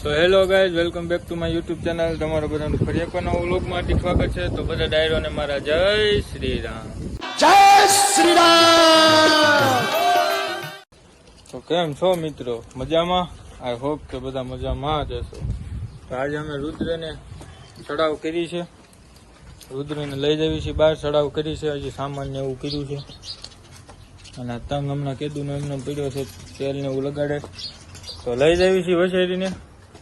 તો hello guys, welcome back to my YouTube channel. તમારું બધાનું ફરી એક નવા વ્લોગમાં સ્વાગત છે. તો બધા ડાયરોને મારા જય શ્રી રામ. જય શ્રી રામ. તો કેમ છો મિત્રો? મજામાં? આઈ હોપ કે બધા મજામાં જ હશો. તો આજે અમે રુદ્રને ચડાવ કરી છે. રુદ્રને લઈ જવી છે બહાર, ચડાવ કરી છે. હજી સામાન્ય એવું કર્યું છે અને તંગ હમણાં કીધું ને એમને પીડ્યો છે, તેલ ને એવું લગાડે. તો લઈ જવી છે વસેરીને.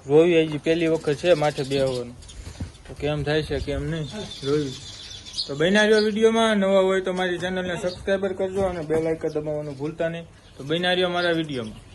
રોવી હજી પહેલી વખત છે માથે બેહવાનું. તો કેમ થાય છે કેમ નહીં રોવી. તો બન્યા રહ્યો વિડીયોમાં. નવા હોય તો મારી ચેનલને સબસ્ક્રાઈબર કરજો અને બેલ આઇકન દબાવવાનું ભૂલતા નહીં. તો બન્યા રહ્યો મારા વિડીયોમાં.